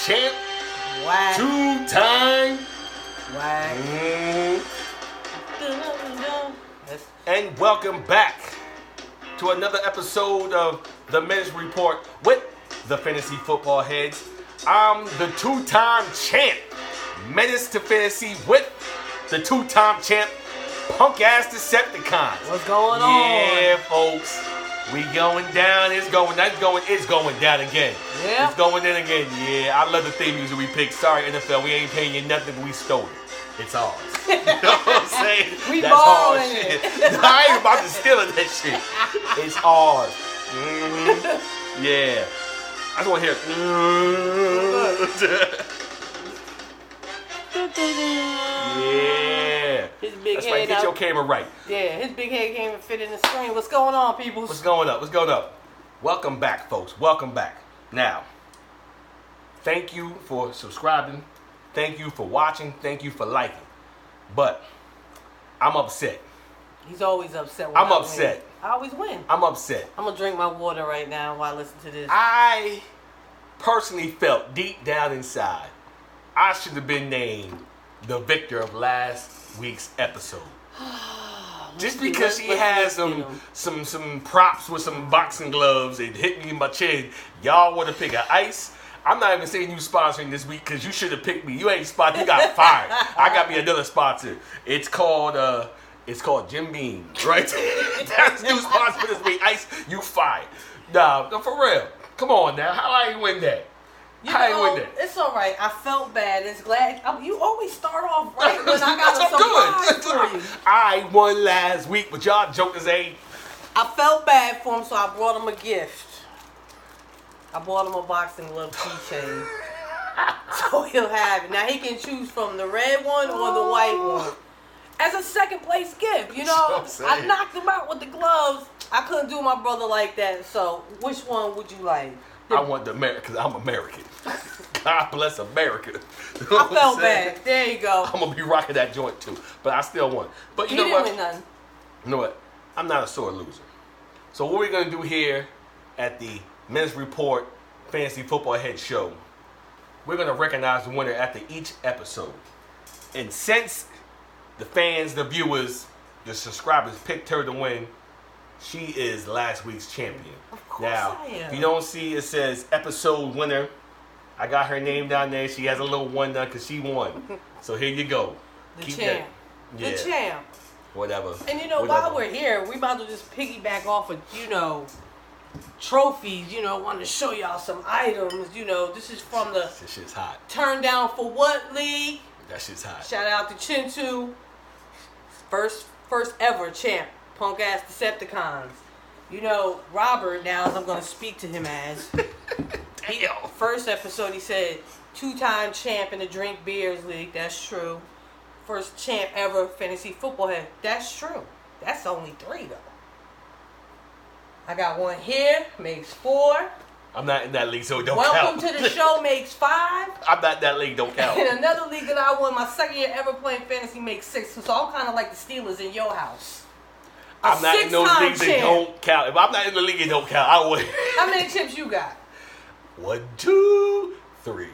champ. Whack. Two-time. Whack. And welcome back to another episode of the Menace Report with the Fantasy Football Heads. I'm the two-time champ, Menace to Fantasy with the two-time champ, punk-ass Decepticons. What's going on? Yeah, folks. We going down. It's going down again. Yeah. It's going in again. Yeah, I love the theme music we picked. Sorry, NFL, we ain't paying you nothing, but we stole it. It's ours. You know what I'm saying? We That's all balling shit. it. I ain't about to steal that shit. It's ours. Mm-hmm. Yeah. I just want to hear. Yeah. His big That's head right. Get out. your camera right. Yeah, his big head can't even fit in the screen. What's going on, people? What's going up? What's going up? Welcome back, folks. Welcome back. Now, thank you for subscribing. Thank you for watching. Thank you for liking. But I'm upset. He's always upset when I'm I upset. win. I always win. I'm upset. I'm gonna drink my water right now while I listen to this. I personally felt deep down inside I should have been named the victor of last week's episode. Just because she had some props with some boxing gloves and hit me in my chin, y'all want to pick an ice? I'm not even saying you sponsoring this week because you should have picked me. You ain't sponsored. You got fired. I got me another sponsor. It's called Jim Beam, right? That's new sponsor for this week. Ice, you fired. Nah, no, for real. Come on now. How I ain't win that? It's all right. I felt bad. It's glad. You always start off right when I got a surprise for you. I won last week, but y'all jokers ain't. I felt bad for him, so I brought him a gift. I bought him a boxing glove keychain. So he'll have it. Now he can choose from the red one or the white one. As a second place gift, you know. I knocked him out with the gloves. I couldn't do my brother like that. So which one would you like? I want the American because I'm American. God bless America. I felt bad. There you go. I'm going to be rocking that joint too. But I still won. But you know what? Win nothing. You know what? I'm not a sore loser. So what we're going to do here at the Menace Report Fantasy Football Head Show, we're going to recognize the winner after each episode. And since the fans, the viewers, the subscribers picked her to win, she is last week's champion. Of course Now, I am. if you don't see, it says episode winner. I got her name down there. She has a little one done because she won. So here you go. The champ. Yeah. The champ. Whatever. And you know, while we're here, we about to just piggyback off of, trophies. Want to show y'all some items. This is from the This shit's hot. Turn Down for What League. That shit's hot. Shout out to Chintu. First ever champ. Punk ass Decepticons. Robert, now as I'm going to speak to him as. Damn. First episode, he said, 2-time champ in the Drink Beers League. That's true. First champ ever fantasy football head. That's true. That's only 3, though. I got one here. Makes 4. I'm not in that league, so it don't count. Welcome to the show. Makes 5. I'm not in that league, don't count. And another league that I won my second year ever playing fantasy makes 6. So I'm kind of like the Steelers in your house. I'm not in those leagues that don't count. If I'm not in the league, it don't count. I win. How many chips you got? 1, 2, 3.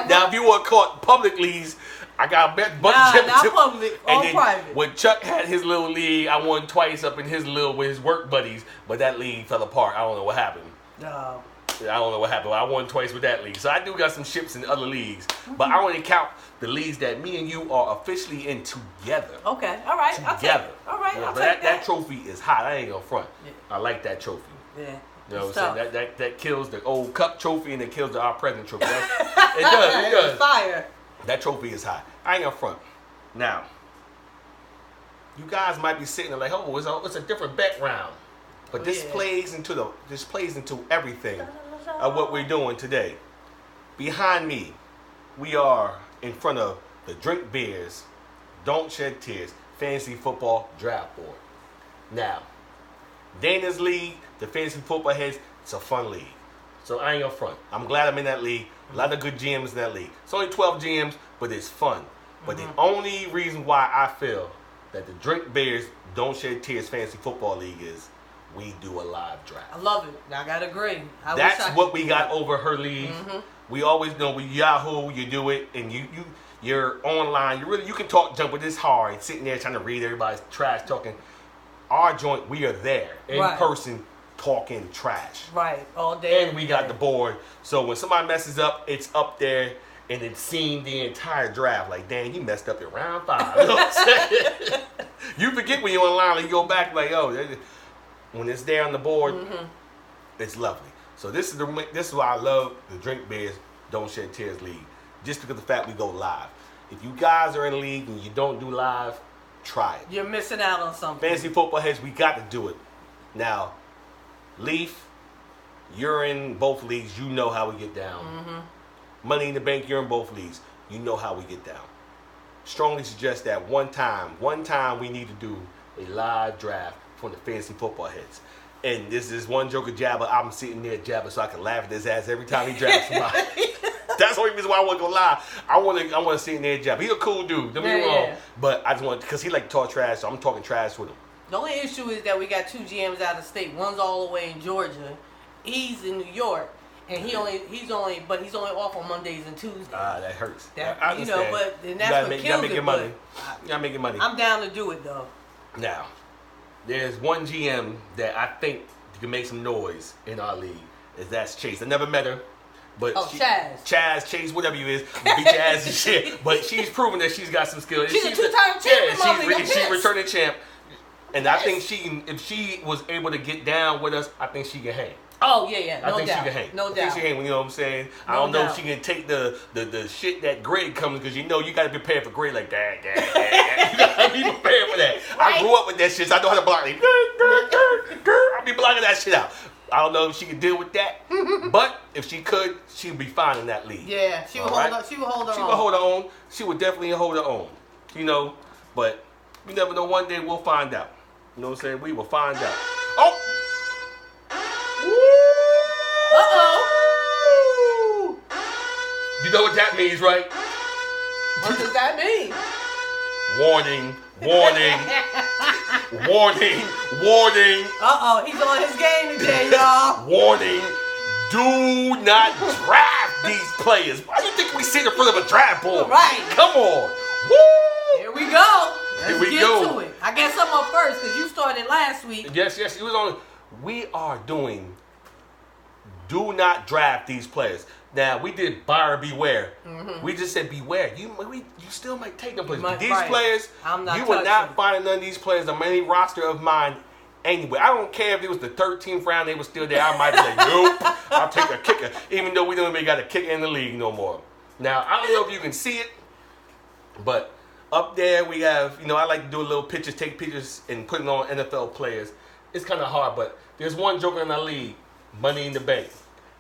Now, if you were caught public leagues, I got a bunch of championships. Not public, all private. When Chuck had his little league, I won twice up in his little with his work buddies, but that league fell apart. I don't know what happened. No. I don't know what happened. I won twice with that league. So I do got some ships in other leagues. But I only count the leagues that me and you are officially in together. Okay. All right. Together. All right. Yeah, I'll but take that trophy is hot. I ain't gonna front. Yeah. I like that trophy. Yeah. You know It's what I'm tough. saying? That kills the old cup trophy and it kills our present trophy. It does. It's fire. That trophy is hot. I ain't gonna front. Now, you guys might be sitting there like, oh, it's a different background. But this plays into everything of what we're doing today. Behind me, we are in front of the Drink Beers, Don't Shed Tears Fantasy Football Draft Board. Now, Dana's league, the Fantasy Football Heads, it's a fun league. So I ain't gonna front. I'm glad I'm in that league. A lot of good GMs in that league. It's only 12 GMs, but it's fun. But the only reason why I feel that the Drink Bears Don't Shed Tears Fantasy Football League is we do a live draft. I love it. I gotta agree. That's what we got over her league. Mm-hmm. We always know with Yahoo, you do it, and you're online. You can talk junk, but it's hard sitting there trying to read everybody's trash talking. Our joint, we are there in person talking trash. Right, all day. And we got the board, so when somebody messes up, it's up there, and it's seen the entire draft. Like, damn, you messed up at round 5. You know what I'm saying? You forget when you're online, and you go back like, oh, when it's there on the board, it's lovely. So this is why I love the Drink Beers Don't Shed Tears League. Just because of the fact we go live. If you guys are in a league and you don't do live, try it. You're missing out on something. Fantasy Football Heads, we got to do it. Now, Leaf, you're in both leagues. You know how we get down. Money in the Bank, you're in both leagues. You know how we get down. Strongly suggest that one time we need to do a live draft for the Fantasy Football Heads. And this is one joke of Jabba. I'm sitting there Jabba so I can laugh at his ass every time he drafts somebody. That's the only reason why I want to go live. I want to sit in there Jabba. He's a cool dude. Don't get me wrong. But I just want, because he like to talk trash, so I'm talking trash with him. The only issue is that we got 2 GMs out of state. One's all the way in Georgia. He's in New York. And he's only off on Mondays and Tuesdays. That hurts. I understand. But and that's what kills it. You gotta make your money. I'm down to do it though. Now, there's one GM that I think can make some noise in our league. That's Chase. I never met her, but Chase, whatever you is, beat your ass and shit. But she's proven that she's got some skills. She's a 2-time champion. Yeah, she's returning champ. And I think if she was able to get down with us, I think she can hang. Oh, yeah, I think she can hang. No doubt. I think she can hang, you know what I'm saying? I don't know if she can take the shit that Greg comes, because you got to be prepared for Greg like that. You got to be prepared for that. Right. I grew up with that shit, so I know how to block it. I'll be blocking that shit out. I don't know if she could deal with that, but if she could, she would be fine in that league. Yeah, she would hold her own. She would hold her own. She would definitely hold her own. But you never know. One day we'll find out. You know what I'm saying? We will find out. Oh! Uh-oh. You know what that means, right? What does that mean? Warning. Uh-oh, he's on his game today, y'all. Warning. Do not draft these players. Why do you think we sit in front of a draft board? Right. Come on. Woo! Here we go. Let's get to it. I guess I'm up first because you started last week. Yes. It was on. We are doing do not draft these players. Now, we did buyer beware. We just said beware. You still might take them players. But these players, you will not find none of these players on any roster of mine anywhere. I don't care if it was the 13th round, they were still there. I might be like, nope, I'll take a kicker. Even though we don't even got a kicker in the league no more. Now, I don't know if you can see it, but up there we have, I like to do a little pictures, take pictures, and put it on NFL players. It's kind of hard, but there's one joker in our league, Money in the Bank.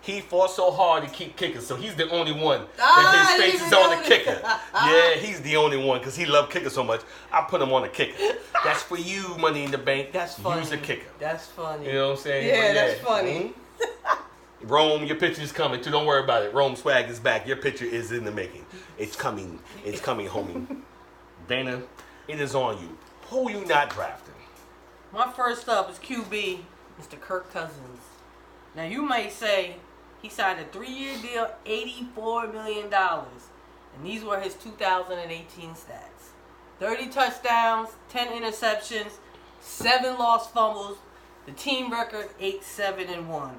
He fought so hard to keep kicking, so he's the only one that his face is on the kicker. Yeah, he's the only one because he loved kicking so much. I put him on the kicker. That's for you, Money in the Bank. That's funny. Use a kicker. That's funny. You know what I'm saying? Yeah, that's funny. Rome, your picture is coming too. Don't worry about it. Rome swag is back. Your picture is in the making. It's coming. It's coming, homie. Dana, it is on you. Who you not drafting? My first up is QB, Mr. Kirk Cousins. Now, you might say he signed a 3-year deal, $84 million. And these were his 2018 stats. 30 touchdowns, 10 interceptions, 7 lost fumbles. The team record, 8-7-1.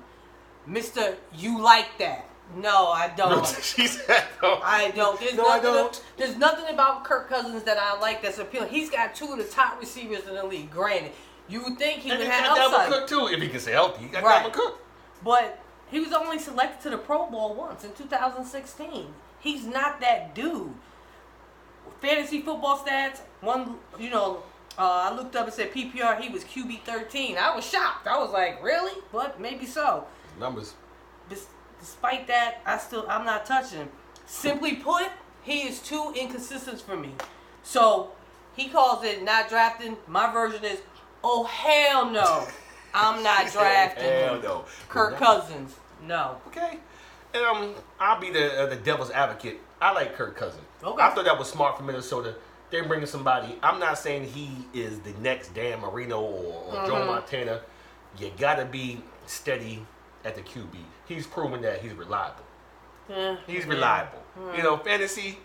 Mr. You like that. No, I don't. She said no. I don't. I don't. There's nothing about Kirk Cousins that I like that's appealing. He's got 2 of the top receivers in the league. Granted, you would think he would have upside. Dalvin Cook too, if he can stay healthy. You got Dalvin Cook. But he was only selected to the Pro Bowl once in 2016. He's not that dude. Fantasy football stats. I looked up and said PPR. He was QB 13. I was shocked. I was like, really? But maybe so. Numbers. Despite that, I'm not touching him. Simply put, he is too inconsistent for me. So he calls it not drafting. My version is, oh hell no, I'm not drafting him. No. Kirk Cousins, no. Okay. I'll be the devil's advocate. I like Kirk Cousins. Okay. I thought that was smart for Minnesota. They're bringing somebody. I'm not saying he is the next Dan Marino or Joe Montana. you gotta be steady at the QB. He's proven that he's reliable. Yeah. He's reliable. You know, fantasy.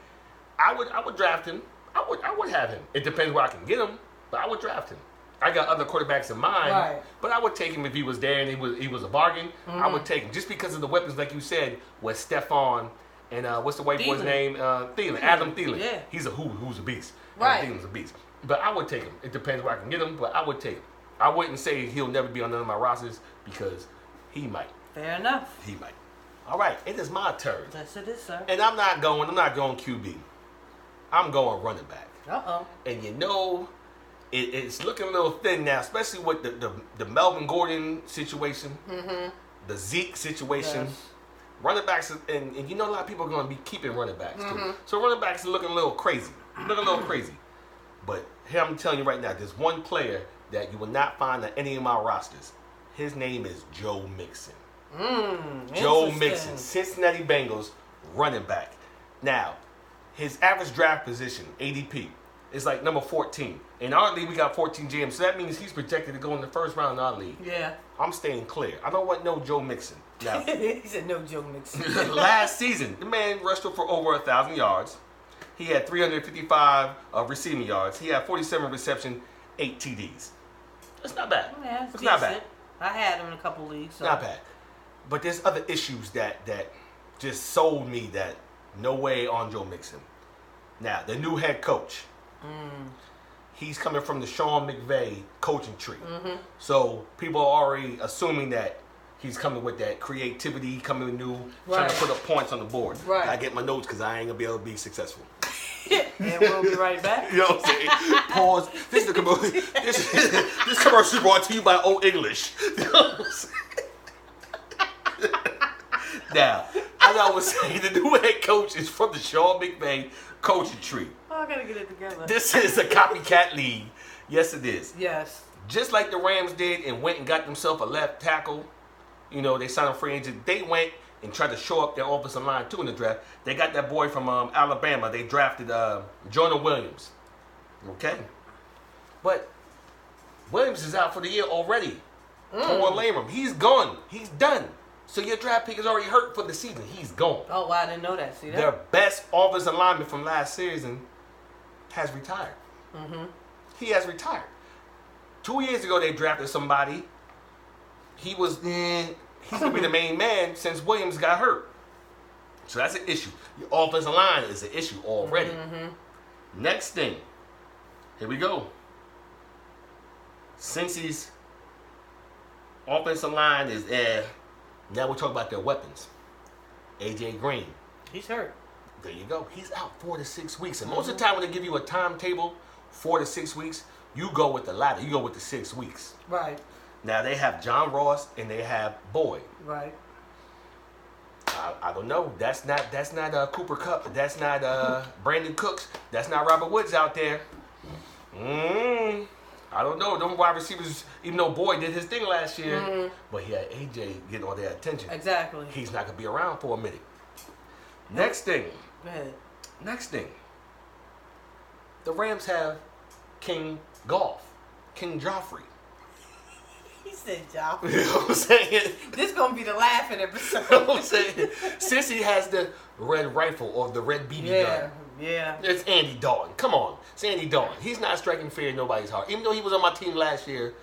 I would draft him. I would have him. It depends where I can get him, but I would draft him. I got other quarterbacks in mind, right. but I would take him if he was there and he was a bargain. I would take him just because of the weapons, like you said, with Stephon and what's the white boy's name? Thielen, Adam Thielen. Yeah. He's who's a beast. Right. Adam Thielen's a beast. But I would take him. It depends where I can get him, but I would take him. I wouldn't say he'll never be on none of my rosters because he might. Fair enough. He might. All right, it is my turn. Yes, it is, sir. And I'm not going QB. I'm going running back. Uh-oh. And you know, it's looking a little thin now, especially with the Melvin Gordon situation, the Zeke situation. Yes. Running backs, and you know a lot of people are going to be keeping running backs too. So running backs are looking a little crazy. But here I'm telling you right now, there's one player that you will not find on any of my rosters. His name is Joe Mixon. Joe Mixon, Cincinnati Bengals running back. Now, his average draft position, ADP, is like number 14. In our league, we got 14 GMs, so that means he's projected to go in the first round in our league. Yeah. I'm staying clear. I don't want no Joe Mixon. Now, he said no Joe Mixon. last season, the man rushed for over 1,000 yards. He had 355 receiving yards. He had 47 reception, 8 TDs. That's not bad. Yeah, it's not bad. I had him in a couple leagues. So. Not bad. But there's other issues that just sold me that no way on Joe Mixon. Now, the new head coach. He's coming from the Sean McVay coaching tree. So people are already assuming that he's coming with that creativity, coming new, trying to put up points on the board. Right. I get my notes because I ain't going to be able to be successful. And we'll be right back. You know what I'm saying? Pause. This is the commercial. This commercial is brought to you by Old English. You know what I'm saying? Now, as I was saying, the new head coach is from the Sean McVay coaching tree. Oh, I gotta get it together. This is a copycat league. Yes, it is. Yes. Just like the Rams did and went and got themselves a left tackle. You know, they signed a free agent. They went and tried to show up their offensive line too in the draft. They got that boy from Alabama. They drafted Jonah Williams. Okay? But Williams is out for the year already. Torn labrum. He's gone. He's done. So your draft pick is already hurt for the season. He's gone. Oh, wow, I didn't know that. See that? Their best offensive lineman from last season has retired. He has retired. 2 years ago, they drafted somebody. He's going to be the main man since Williams got hurt. So that's an issue. Your offensive line is an issue already. Next thing. Here we go. Cincy's offensive line is now we're talking about their weapons. AJ Green. He's hurt. There you go. He's out 4 to 6 weeks. And most of the time when they give you a timetable, 4 to 6 weeks, you go with the latter. You go with the 6 weeks. Right. Now they have John Ross and they have Boyd. Right. I don't know. That's not Cooper Kupp. That's not Brandon Cooks. That's not Robert Woods out there. I don't know. Them wide receivers, even though Boyd did his thing last year, but he had AJ getting all their attention. Exactly. He's not going to be around for a minute. Next thing. Go ahead. Next thing. The Rams have King Joffrey. He said Joffrey. You know what I'm saying? This going to be the laughing episode. You know what I'm saying? Since he has the red rifle or the red BB gun. Yeah. It's Andy Dalton. Come on. It's Andy Dalton. He's not striking fear in nobody's heart. Even though he was on my team last year,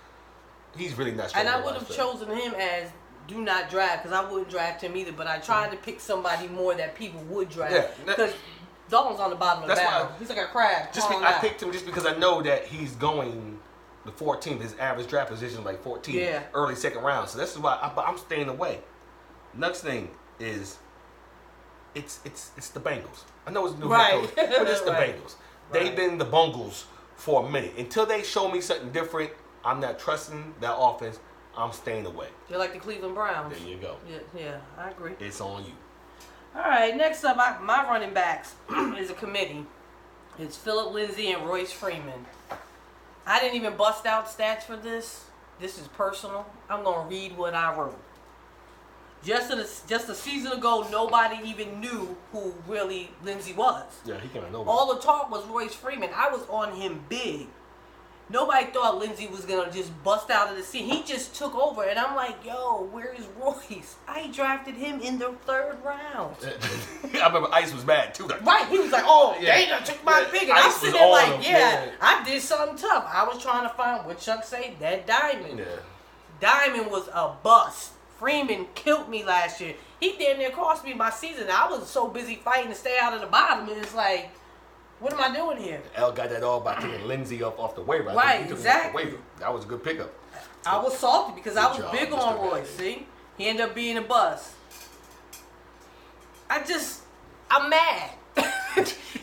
he's really not striking And I would have chosen him as do not draft because I wouldn't draft him either. But I tried to pick somebody more that people would draft. Because Dalton's on the bottom of the barrel. He's like a crab. I picked him just because I know that he's going the 14th. His average draft position is like 14. Yeah. Early second round. So this is why I'm staying away. Next thing is it's the Bengals. I know it's a new head coach, but it's the Bengals. They've been the Bungles for a minute. Until they show me something different, I'm not trusting that offense. I'm staying away. You're like the Cleveland Browns. There you go. Yeah, I agree. It's on you. All right, next up, my running backs is a committee. It's Phillip Lindsay and Royce Freeman. I didn't even bust out stats for this. This is personal. I'm going to read what I wrote. Just a season ago, nobody even knew who really Lindsay was. Yeah, he came out of nowhere. All the talk was Royce Freeman. I was on him big. Nobody thought Lindsey was gonna just bust out of the scene. He just took over, and I'm like, yo, where's Royce? I drafted him in the 3rd round. I remember Ice was mad too. Like, Right, he was like, oh, they done took my pick. And I'm sitting there like, I did something tough. I was trying to find what Chuck say, that Diamond. Yeah. Diamond was a bust. Freeman killed me last year. He damn near cost me my season. I was so busy fighting to stay out of the bottom, and it's like, what am I doing here? L got that all by taking Lindsey off the waiver. Right, exactly. Off the waiver. That was a good pickup. I was salty because I was big Mr. on Royce. See? He ended up being a bust. I'm mad.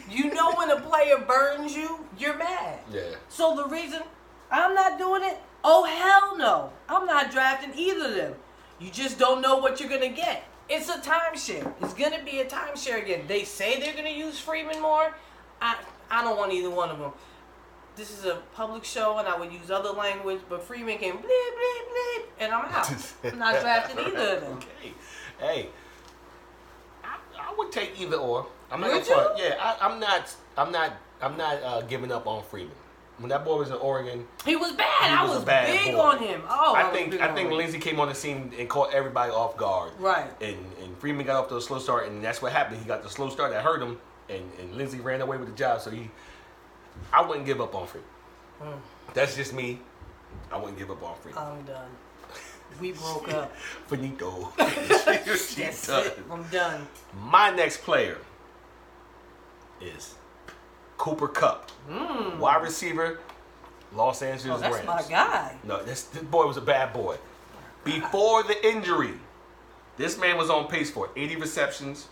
You know when a player burns you, you're mad. Yeah. So the reason I'm not doing it, oh hell no. I'm not drafting either of them. You just don't know what you're going to get. It's a timeshare. It's going to be a timeshare again. They say they're going to use Freeman more. I don't want either one of them. This is a public show, and I would use other language, but Freeman can bleep, bleep, bleep, and I'm out. I'm not drafting either of them. Okay. Hey, I would take either or. I'm not Would gonna you? Yeah, I'm not giving up on Freeman. When that boy was in Oregon, He was bad. He I was a was bad big boy. on him. Oh, I think him. Lindsey came on the scene and caught everybody off guard. Right. And Freeman got off to a slow start, and that's what happened. He got the slow start that hurt him, and Lindsey ran away with the job. So I wouldn't give up on Freeman. That's just me. I wouldn't give up on Freeman. I'm done. We broke up. Finito. That's it. I'm done. My next player is Cooper Kupp, wide receiver, Los Angeles That's Rams. my guy. No, this boy was a bad boy. Before the injury, this man was on pace for 80 receptions,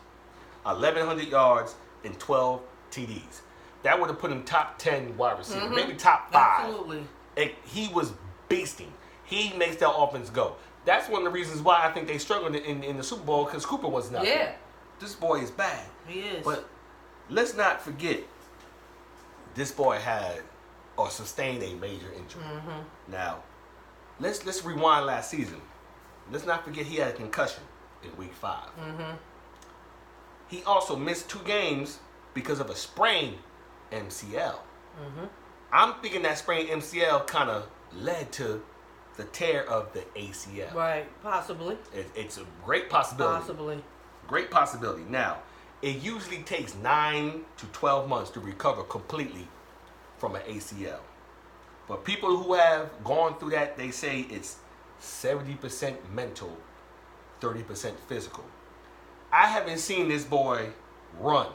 1,100 yards, and 12 TDs. That would have put him top 10 wide receiver, maybe top 5. Absolutely. He was beasting. He makes that offense go. That's one of the reasons why I think they struggled in the Super Bowl, because Cooper was not there. This boy is bad. He is. But let's not forget, this boy had or sustained a major injury. Now, let's rewind last season. Let's not forget he had a concussion in week 5. He also missed 2 games because of a sprained MCL. I'm thinking that sprained MCL kind of led to the tear of the ACL. Right. Possibly. It's a great possibility. Possibly. Great possibility. Now, it usually takes 9 to 12 months to recover completely from an ACL. But people who have gone through that, they say it's 70% mental, 30% physical. I haven't seen this boy run.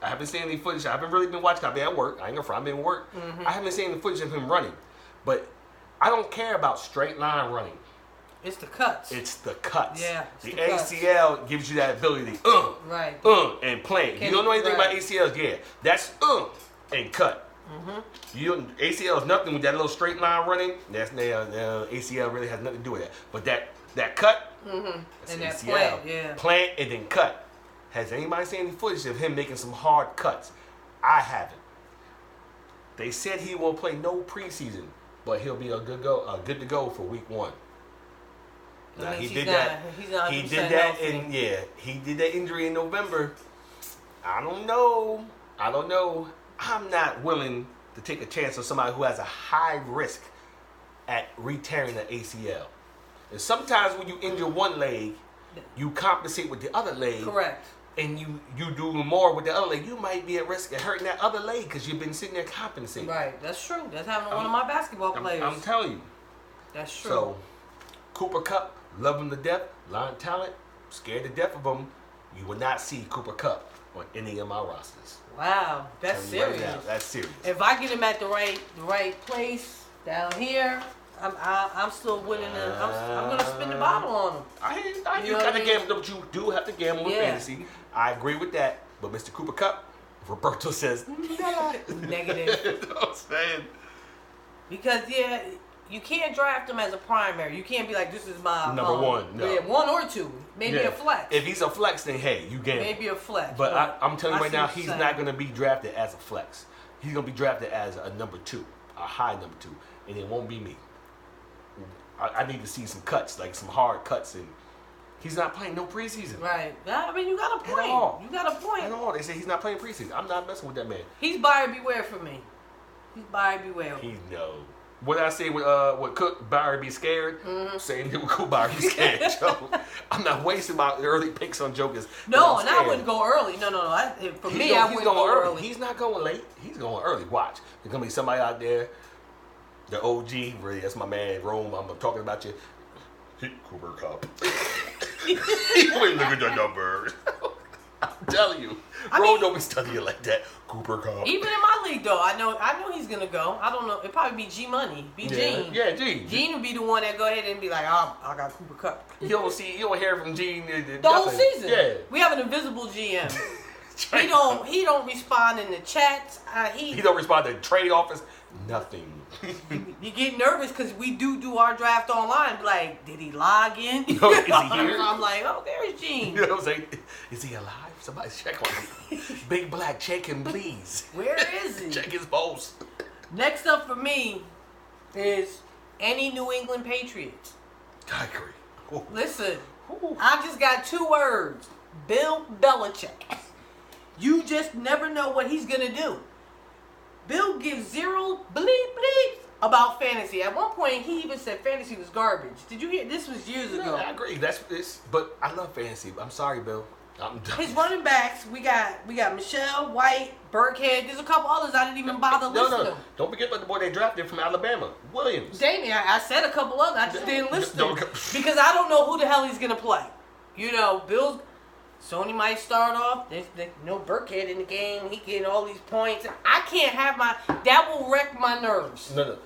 I haven't seen any footage. I haven't really been watching. I've been at work. I ain't gonna front. I've been at work. I haven't seen the footage of him running. But I don't care about straight line running. It's the cuts. It's the cuts. Yeah, The cuts. ACL gives you that ability to Right. And play. You don't know anything about ACLs? Yeah. That's and cut. ACL is nothing with that little straight line running. That's ACL really has nothing to do with that. But that cut, that's And that ACL. plant, yeah. Plant and then cut. Has anybody seen any footage of him making some hard cuts? I haven't. They said he won't play no preseason, but he'll be good to go for week 1. Now, he did that. He did that he did that injury in November. I don't know. I'm not willing to take a chance on somebody who has a high risk at re-tearing the ACL. And sometimes when you injure one leg, you compensate with the other leg. Correct. And you do more with the other leg. You might be at risk of hurting that other leg because you've been sitting there compensating. Right. That's true. That's happened to one of my basketball players. I'm telling you. That's true. So, Cooper Kupp, love him to death, line talent, scared to death of him. You will not see Cooper Kupp on any of my rosters. Wow, that's serious. Right now, that's serious. If I get him at the right place down here, I'm still willing to. I'm gonna spin the bottle on him. You gotta gamble, but you do have to gamble with fantasy. I agree with that. But Mr. Cooper Kupp, Roberto says Negative. You know what I'm saying? Because you can't draft him as a primary. You can't be like, this is my number 1. No. Yeah, 1 or 2, maybe a flex. If he's a flex, then hey, you gamble. Maybe a flex. But I'm telling you right now, he's saying. not gonna be drafted as a flex. He's gonna be drafted as a number 2, a high number 2, and it won't be me. I need to see some cuts, like some hard cuts, and he's not playing no preseason. Right. I mean, you got a point. At all. You got a point. At all. They say he's not playing preseason. I'm not messing with that man. He's buyer beware for me. He's buyer beware. He know. What did I say with Cook? Buyer be scared? Same thing with Cook, buyer be scared, Joe. I'm not wasting my early picks on jokers. No, and I wouldn't go early. No. I wouldn't go early. He's not going late. He's going early. Watch. There's going to be somebody out there, the OG, really, that's my man, Rome. I'm talking about you. Cooper Cup. Wait, look at the numbers. I'm telling you, Rome don't be studying like that. Cooper Cup. Even in my league, though, I know he's gonna go. I don't know. It'd probably be G Money, Gene. Yeah, Gene. Gene would be the one that go ahead and be like, oh, I got Cooper Cup. You don't hear from Gene the whole season. Yeah. We have an invisible GM. He don't respond in the chats. He don't respond to the trade office. Nothing. You get nervous because we do our draft online. Like, did he log in? Is he here? I'm like, oh, there's Gene. You know what I'm saying? Is he alive? Somebody check on him. Big Black, check him, please. Where is he? Check his pulse. Next up for me is any New England Patriots. I agree. Ooh. Listen, I just got 2 words. Bill Belichick. You just never know what he's going to do. Bill gives 0 bleep about fantasy. At one point, he even said fantasy was garbage. Did you hear? This was years ago. I agree. But I love fantasy. I'm sorry, Bill. His running backs, we got Michelle, White, Burkhead. There's a couple others I didn't even bother listing. No. Don't forget about the boy they drafted from Alabama, Williams. Damien, I said a couple others. I just didn't list them because I don't know who the hell he's gonna play. You know, Bill's. Sony might start off. There's no Burkhead in the game. He getting all these points. I can't have that will wreck my nerves. No.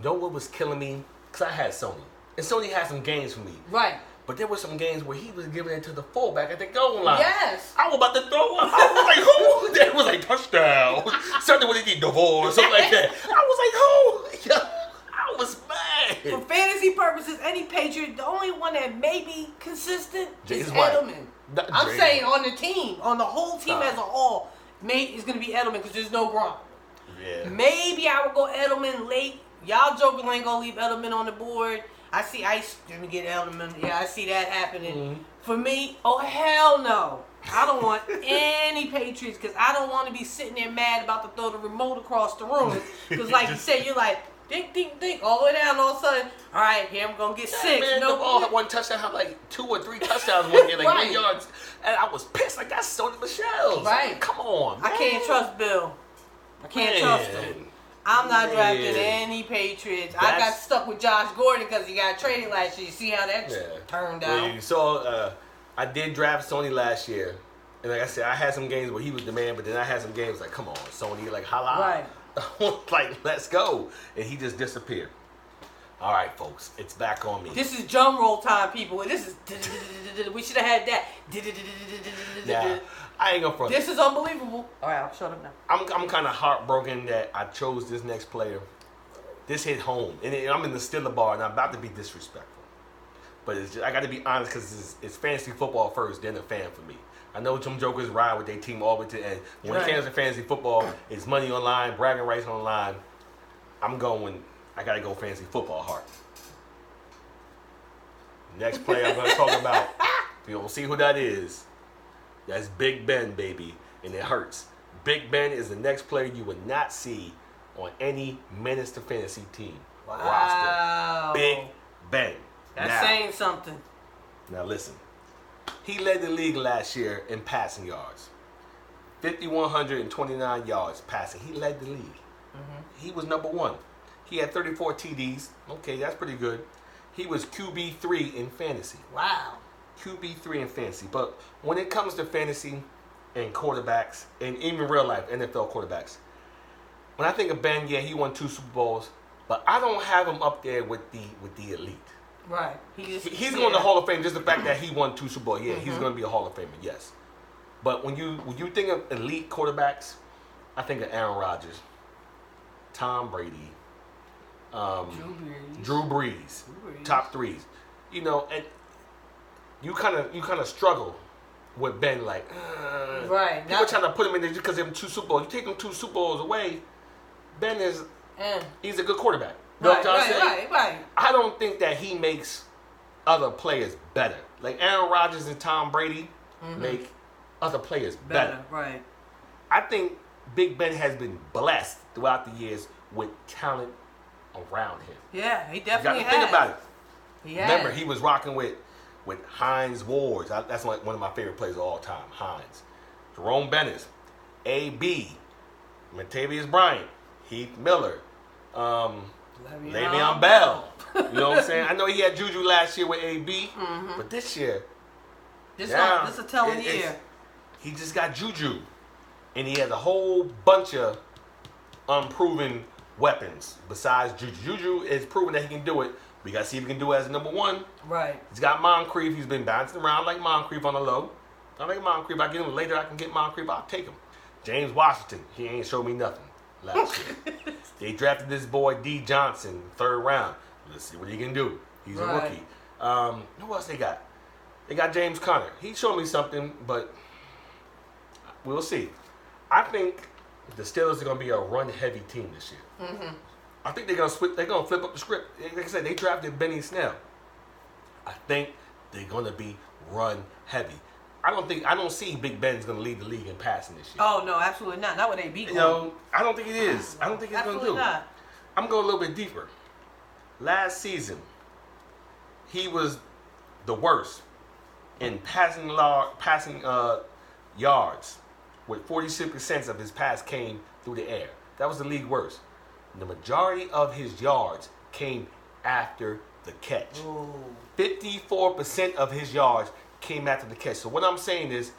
Know what was killing me? Because I had Sony. And Sony had some games for me. Right. But there were some games where he was giving it to the fullback at the goal line. Yes. I was about to throw up. I was like, who? That was like touchdown. Something when he did divorce, something like that. I was like, who? I was mad. For fantasy purposes, any Patriot, the only one that may be consistent is White. Edelman. I'm saying on the team, on the whole team as a whole, is going to be Edelman because there's no Gronk. Yeah. Maybe I will go Edelman late. Y'all jokers ain't going to leave Edelman on the board. I see Ice going to get Edelman. Yeah, I see that happening. Mm-hmm. For me, oh, hell no. I don't want any Patriots because I don't want to be sitting there mad about to throw the remote across the room. Because like you said, you're like, think, all the way down, all of a sudden, all right, here I'm going to get 6. Man, no, the ball had 1 touchdown, had like 2 or 3 touchdowns one year, like right. 1 yard. And I was pissed, like that's Sony Michelle's. Right. Come on, man. I can't trust Bill. I can't trust him. I'm not drafting any Patriots. I got stuck with Josh Gordon because he got traded last year. You see how that turned out? You saw, I did draft Sony last year. And like I said, I had some games where he was the man, but then I had some games like, come on, Sony, like, holla. Right. Like, let's go. And he just disappeared. All right, folks, it's back on me. This is drum roll time, people. This is, we should have had that. Nah, I ain't gonna front. This is unbelievable. All right, I'll shut up now. I'm kind of heartbroken that I chose this next player. This hit home. And I'm in the Steeler bar, and I'm about to be disrespectful. But I got to be honest because it's fantasy football first, then a fan for me. I know some jokers ride with their team all the way to the end. When it comes to fantasy football, it's money online, bragging rights online. I got to go fantasy football hard. Next player I'm going to talk about, you'll see who that is. That's Big Ben, baby, and it hurts. Big Ben is the next player you would not see on any Menace to Fantasy team roster. Big Ben. That's saying something. Now listen. He led the league last year in passing yards. 5,129 yards passing. He led the league. Mm-hmm. He was number 1. He had 34 TDs. Okay, that's pretty good. He was QB3 in fantasy. Wow. QB3 in fantasy. But when it comes to fantasy and quarterbacks, and even real life NFL quarterbacks, when I think of Ben, yeah, he won 2 Super Bowls, but I don't have him up there with the elite. Right. He's going to Hall of Fame. Just the fact that he won 2 Super Bowls. Yeah, he's going to be a Hall of Famer. Yes. But when you think of elite quarterbacks, I think of Aaron Rodgers, Tom Brady, Drew Brees, top 3s. You know, and you kind of struggle with Ben, like right. People trying to put him in there just because of them 2 Super Bowls. You take them 2 Super Bowls away, Ben is he's a good quarterback. You know what I'm saying? Right. I don't think that he makes other players better. Like Aaron Rodgers and Tom Brady make other players better. Right. I think Big Ben has been blessed throughout the years with talent around him. Yeah, he You definitely got to think about it. Remember, has. he was rocking with Hines Ward. That's one of my favorite players of all time. Hines, Jerome Bennis, A.B., Matavius Bryant, Heath Miller, Le'Veon Bell. You know what I'm saying? I know he had Juju last year with A.B., but this year, this is a telling year. He just got Juju, and he has a whole bunch of unproven weapons besides Juju. Juju is proving that he can do it. We got to see if he can do it as a number one. Right. He's got Moncrief. He's been bouncing around like Moncrief on the low. I like Moncrief. I get him later. I can get Moncrief. I'll take him. James Washington. He ain't showed me nothing last year. They drafted this boy D Johnson, 3rd round. Let's see what he can do. He's a rookie. Who else they got? They got James Conner. He showed me something, but we'll see. I think the Steelers are going to be a run-heavy team this year. I think they're going to flip up the script. Like I said, they drafted Benny Snell. I think they're going to be run-heavy. I don't see Big Ben's going to lead the league in passing this year. Oh, no, absolutely not. Not with AB. You know, I don't think it is. I don't think it's going to do. Not. I'm going a little bit deeper. Last season, he was the worst in passing yards, with 46% of his pass came through the air. That was the league worst. The majority of his yards came after the catch. Ooh. 54% of his yards came after the catch. So what I'm saying is,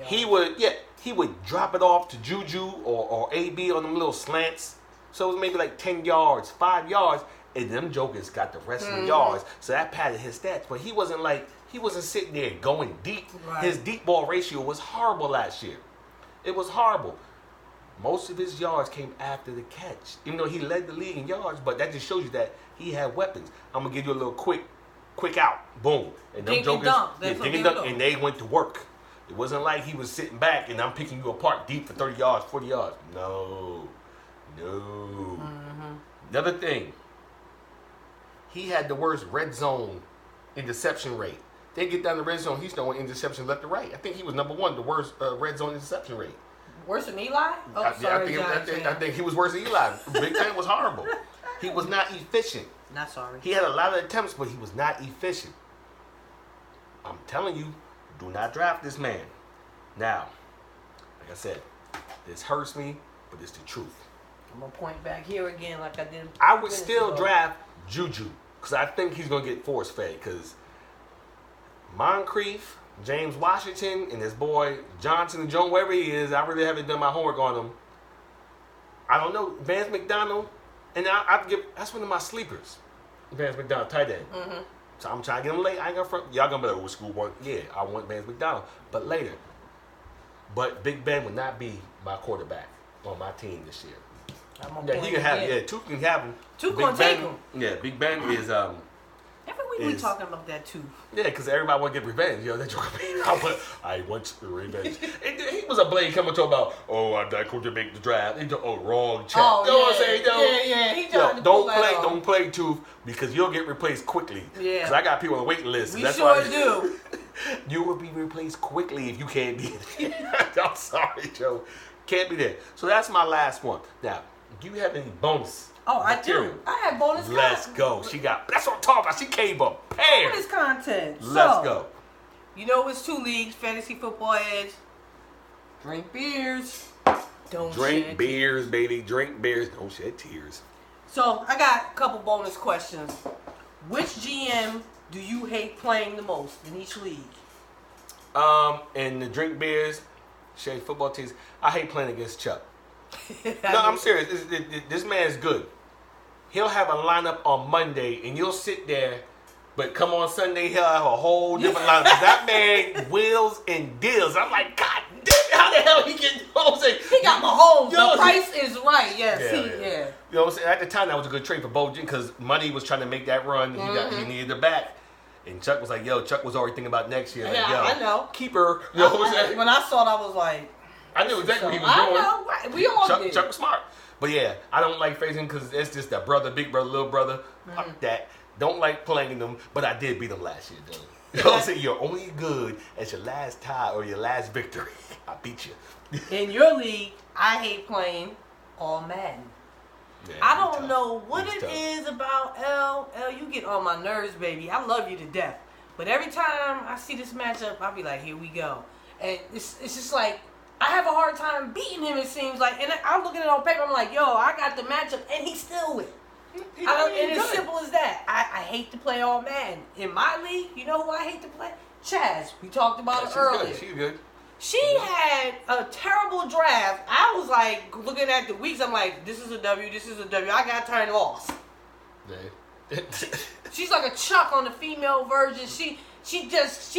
he would drop it off to Juju or AB on them little slants. So it was maybe like 10 yards, 5 yards, and them jokers got the rest of the yards. So that padded his stats. But he wasn't sitting there going deep. Right. His deep ball ratio was horrible last year. It was horrible. Most of his yards came after the catch. Even though he led the league in yards, but that just shows you that he had weapons. I'm going to give you a little quick out. Boom. And them jokers, ding and dunk, and they went to work. It wasn't like he was sitting back and I'm picking you apart deep for 30 yards, 40 yards. No. Another thing. He had the worst red zone interception rate. They get down the red zone, he's throwing interception left to right. I think he was number 1, the worst red zone interception rate. Worse than Eli? Oh, sorry, I think he was worse than Eli. Big Ben was horrible. He was not efficient. Not sorry. He had a lot of attempts, but he was not efficient. I'm telling you, do not draft this man. Now, like I said, this hurts me, but it's the truth. I'm going to point back here again like I did. I would still draft Juju because I think he's going to get force-fed because Moncrief, James Washington, and his boy Johnson and Jones, wherever he is, I really haven't done my homework on him. I don't know. Vance McDonald, and that's one of my sleepers. Vance McDonald, tight end. So I'm trying to get him late. I ain't gonna front. Y'all gonna be like, old school one. Yeah, I want Vance McDonald, but later. But Big Ben would not be my quarterback on my team this year. He can have. Yeah, Tooth can have him. Tooth gonna take him. Yeah, Big Ben is Every week we talking about that Tooth. Yeah, because everybody want to get revenge. You know, that joke. I want revenge. He was a blade coming to about, I'm not going to make the draft. Wrong check. Oh, you know what I'm saying? Yeah. He trying to don't play Tooth because you'll get replaced quickly. Yeah. Because I got people on the waiting list. We sure do. You will be replaced quickly if you can't be there. I'm sorry, Joe. Can't be there. So that's my last one. Now, do you have any bonus? Oh, I do. I have bonus content. Let's go. That's what I'm talking about. She came up. Bam. Bonus content. Let's go. You know it's 2 leagues, Fantasy Football Edge. Drink beers. Don't drink beers, baby. Drink beers. Don't shed tears. So I got a couple bonus questions. Which GM do you hate playing the most in each league? In the drink beers, shade football teams, I hate playing against Chuck. No, I'm serious. This man's good. He'll have a lineup on Monday, and you'll sit there, but come on Sunday, he'll have a whole different lineup. That man wheels and deals. I'm like, God damn it, how the hell he get those? He got Mahomes. The price is right. Yes, yeah. You know what I'm saying? At the time, that was a good trade for Bo because Money was trying to make that run. He needed the back. And Chuck was like, Chuck was already thinking about next year. Like, I know. Keep her. You know what I'm saying? When I saw it, I was like, I knew exactly what he was doing. I know, right? We all did. Chuck was smart. But yeah, I don't like facing because it's just that brother, big brother, little brother. Fuck that. Don't like playing them, but I did beat them last year, though. You know what I'm saying? You're only good as your last tie or your last victory. I beat you. In your league, I hate playing all Madden. Yeah, I don't know what He's it tough. is about L. L, you get on my nerves, baby. I love you to death. But every time I see this matchup, I'll be like, here we go. And it's just like, I have a hard time beating him, it seems like. And I'm looking at it on paper, I'm like, yo, I got the matchup, and he still win. He I don't, really and it's good. simple as that. I hate to play all Madden. In my league, you know who I hate to play? Chaz. We talked about it earlier. She's good. She had a terrible draft. I was like, looking at the weeks, I'm like, this is a W, this is a W. I got turned off. Yeah. She's like a Chuck on the female version. She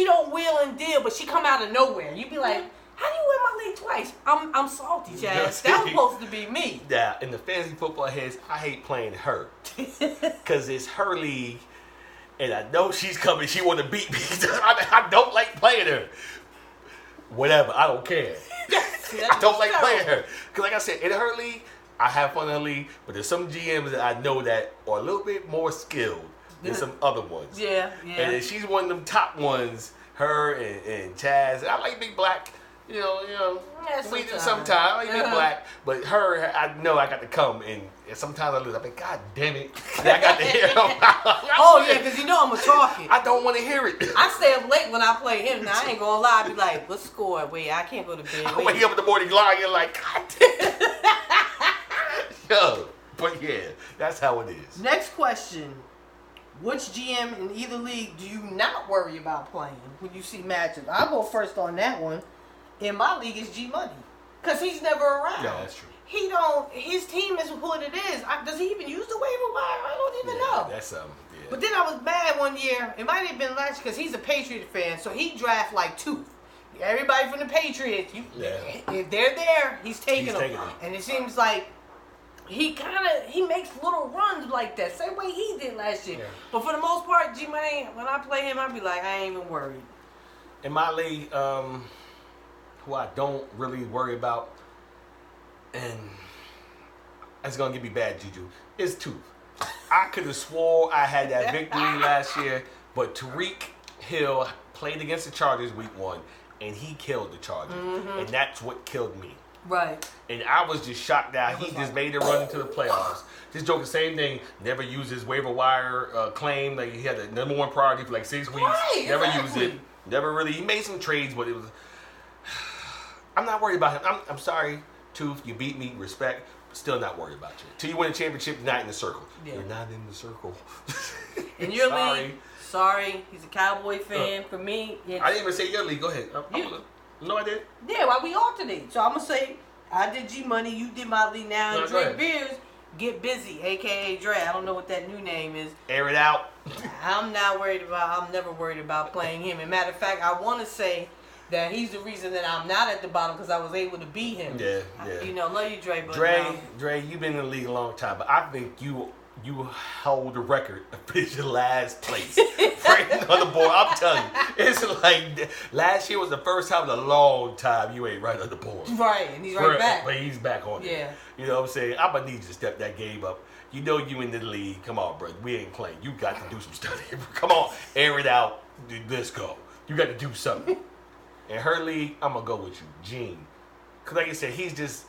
don't wheel and deal, but she come out of nowhere. You be like, how do you win my league twice? I'm salty, Chaz. That was supposed to be me. Yeah, in the fantasy football heads, I hate playing her. Because it's her league, and I know she's coming. She want to beat me. I don't like playing her. Whatever, I don't care. I don't like playing her. Because like I said, in her league, I have fun in her league, but there's some GMs that I know that are a little bit more skilled than some other ones. Yeah. And then she's one of them top ones, her and Chaz. I like Big Black. You know, Yeah, we do sometimes. sometimes. I like Big Black, but her, I know I got to come, and sometimes I lose. I'm like, God damn it, and I got to hear him. Oh yeah, because you know I'm a talking. I don't want to hear it. I stay up late when I play him. Now I ain't gonna lie. I be like, what's score? Wait, I can't go to bed. I wake up in the morning lying, like, God damn. Yo, but yeah, that's how it is. Next question. Which GM in either league do you not worry about playing when you see matchups? I'll go first on that one. In my league, it's G Money. Because he's never around. Yeah, that's true. His team is what it is. Does he even use the waiver wire? I don't even know. That's yeah. But then I was mad one year. It might have been last year because he's a Patriot fan. So he draft like two. Everybody from the Patriots, if they're there, he's taking them. And it seems like he makes little runs like that. Same way he did last year. Yeah. But for the most part, G Money, when I play him, I be like, I ain't even worried. In my league, who I don't really worry about, and it's gonna give me bad juju, is Tooth. I could have swore I had that victory last year, but Tariq Hill played against the Chargers week 1, and he killed the Chargers, and that's what killed me. Right. And I was just shocked that he just made it run into the playoffs. This joke, the same thing. Never used his waiver wire claim. Like he had the number 1 priority for like 6 weeks. Right, Never exactly. used it. Never really. He made some trades, but it was. I'm not worried about him. I'm sorry, Tooth. You beat me. Respect. Still not worried about you. Till you win a championship, you're not in the circle. Yeah. You're not in the circle. In your league, sorry, he's a Cowboy fan. For me, I didn't even say your league. Go ahead. No, I did. Yeah, why we alternate. So I'm gonna say I did G Money, you did my league now, and drink beers. Get busy, aka Dre. I don't know what that new name is. Air it out. I'm never worried about playing him. And matter of fact, I want to say that he's the reason that I'm not at the bottom because I was able to beat him. Yeah. Love you, Dre. But Dre, you've been in the league a long time, but I think you hold the record of finishing last place right on the board. I'm telling you, it's like last year was the first time in a long time you ain't right on the board. Right, and he's right back. But he's back on it. Yeah. You know what I'm saying? I'm gonna need you to step that game up. You know you in the league. Come on, brother. We ain't playing. You got to do some stuff. Come on, air it out. Let's go. You got to do something. In her league, I'm gonna go with you, Gene. Cause like I said, he's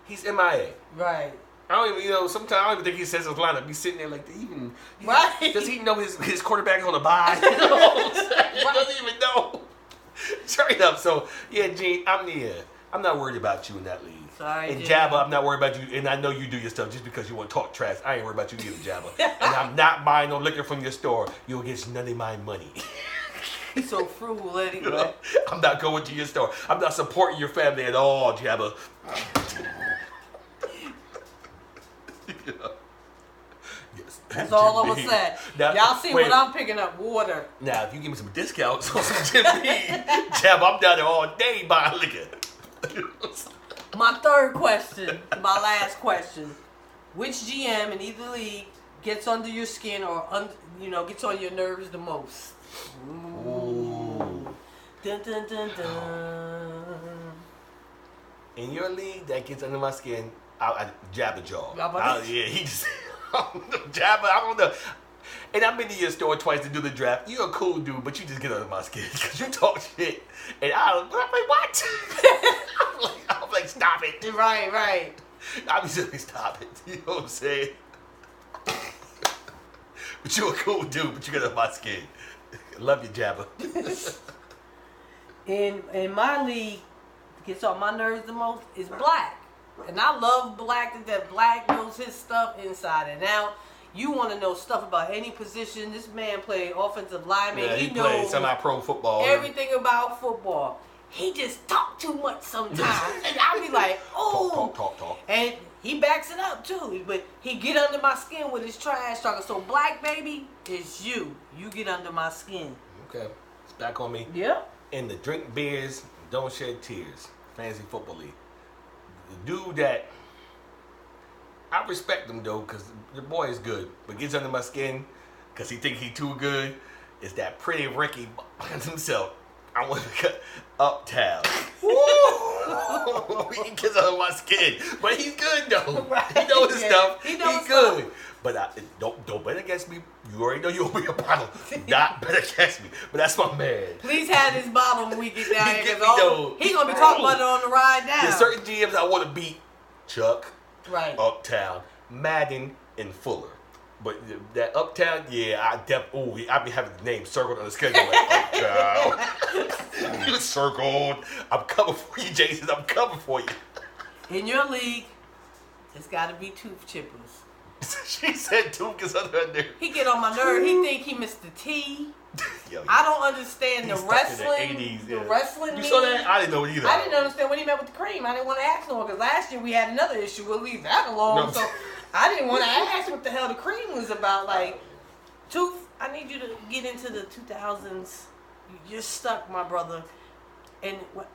MIA. Right. I don't even, sometimes I don't even think he says his lineup. He's sitting there like, right. Does he know his quarterback's on the bye? You know what I'm saying? He doesn't even know. Straight up. So, yeah, Gene, I'm not worried about you in that league. Sorry, and Gene. Jabba, I'm not worried about you. And I know you do your stuff just because you want to talk trash. I ain't worried about you either, Jabba. And I'm not buying no liquor from your store. You'll get none of my money. He's so frugal anyway. I'm not going to your store. I'm not supporting your family at all, Jabba. Yes. That's all I'm gonna say. Now, y'all see what I'm picking up? Water. Now, if you give me some discounts on some Jim Beam, Jab, I'm down there all day buying liquor. My third question, my last question. Which GM in either league gets under your skin or gets on your nerves the most? Ooh. Dun, dun, dun, dun. In your league, that gets under my skin, I Jabba Jaw. Yeah, he just Jabba. I don't know. And I've been to your store twice to do the draft. You're a cool dude, but you just get under my skin because you talk shit. And I'm like, what? I'm like, stop it. Right. I be saying, stop it. You know what I'm saying? But you a cool dude, but you got on my skin. Love you, Jabba. In my league, gets on my nerves the most is Black. And I love Black, that Black knows his stuff inside and out. You want to know stuff about any position. This man played offensive lineman. Yeah, he knows played semi-pro football. everything about football. He just talk too much sometimes. And I be like, oh. Talk. And he backs it up too. But he get under my skin with his trash talking. So Black, baby, it's you. You get under my skin. Okay. It's back on me. Yeah. In the drink beers, don't shed tears. Fantasy Football League. The dude that I respect him though, because the boy is good, but gets under my skin because he think he too good. Is that pretty Ricky himself? I want to cut Uptown. Woo! He gets under my skin, but he's good though. Right. He knows his stuff. He knows good. Stuff. But don't bet against me. You already know you owe me a bottle. Not bet against me. But that's my man. Please have this bottle when we get down here. He's going to be talking about it on the ride down. There's certain GMs I want to beat. Chuck. Right. Uptown. Madden and Fuller. But that Uptown, yeah, I be having the name circled on the schedule. Like, Uptown. You circled. I'm coming for you, Jason. I'm coming for you. In your league, it's got to be tooth chippers. She said Duke is under her nerve. He get on my nerve. He think he Mr. T. Yo, I don't understand the wrestling. The wrestling. You saw that? I didn't know it either. I didn't understand when he met with the Cream. I didn't want to ask no one because last year we had another issue. We'll leave that alone. No. So I didn't want to ask what the hell the Cream was about. Like, Tooth, I need you to get into the 2000s. You're stuck, my brother. And what?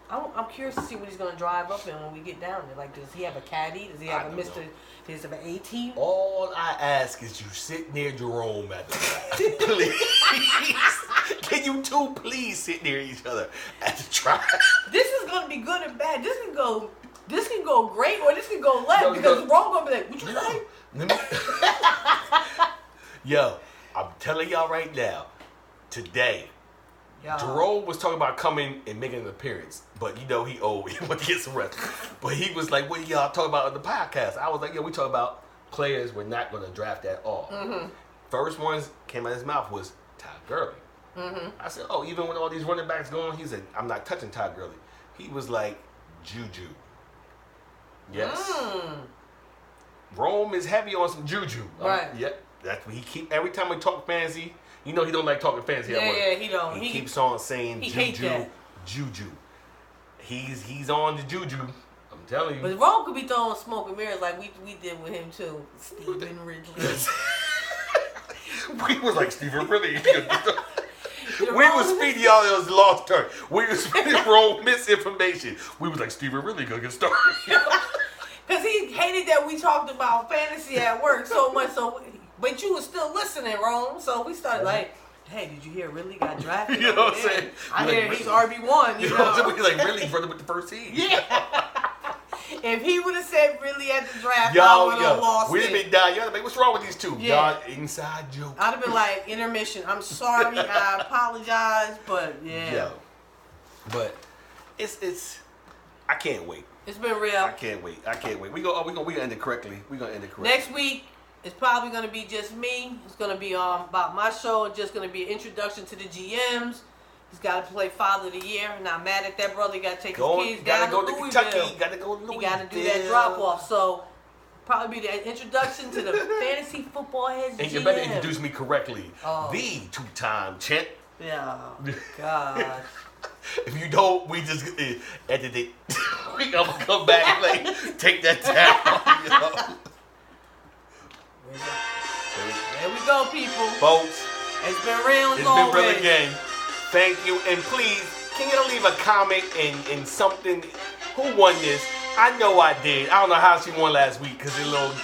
I'm curious to see what he's going to drive up in when we get down there. Like, does he have a caddy? Does he have a Mr. Does he have an A-team? All I ask is you sit near Jerome at the track. Please. Can you two please sit near each other at the track? This is going to be good and bad. This can go great or this can go left because Jerome going to be like, what you say? Yo, I'm telling y'all right now, today, Jerome was talking about coming and making an appearance, but you know he owed. He went to get some rest. But he was like, what are y'all talking about on the podcast? I was like, we talking about players we're not going to draft at all. Mm-hmm. First ones came out of his mouth was Todd Gurley. Mm-hmm. I said, even when all these running backs going, he said, I'm not touching Todd Gurley. He was like, Juju. Yes. Rome is heavy on some Juju. Right. Yep. That's what he keep. Every time we talk fantasy, you know he don't like talking fantasy. Yeah, he don't. He keeps on saying Juju. He's on the Juju. I'm telling you. But Rome could be throwing smoke and mirrors like we did with him too. Stephen Ridley. We was like Stephen Ridley. We was feeding y'all those lost turn. We was feeding Rome misinformation. We was like Stephen Ridley gonna get started. Because he hated that we talked about fantasy at work so much. But you was still listening, Rome. So we started like, hey, did you hear Ridley got drafted? You know what I'm saying? I hear he's RB1. You know? So we like Ridley's running with the first team. Yeah. If he would have said Ridley at the draft, I would have lost it. We'd have been down. Y'all like, what's wrong with these two? Yeah. Y'all inside joke. I'd have been like, intermission. I'm sorry. I apologize. But yeah. Yo. But it's. I can't wait. It's been real. I can't wait. We gonna end it correctly. Next week, it's probably gonna be just me. It's gonna be about my show and just gonna be an introduction to the GMs. He's got to play Father of the Year. Not mad at that brother. He got to take his kids down to Louisville. Kentucky. Got to go to Louisville. He got to do that drop off. So probably be the introduction to the fantasy football heads. And you better introduce me correctly. The two-time champ. Yeah. God. If you don't, we just edit it. We gonna come back and like take that down. You know? There we go, people. Folks, it's been real. It's been real again. Thank you, and please, can you leave a comment and something? Who won this? I know I did. I don't know how she won last week because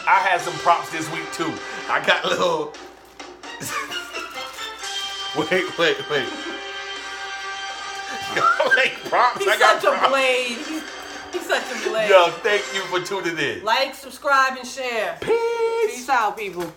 I had some props this week too. I got a little. Wait. Like props. He's such a blade. He's such a blade. Yo, thank you for tuning in. Like, subscribe, and share. Peace. Peace out, people.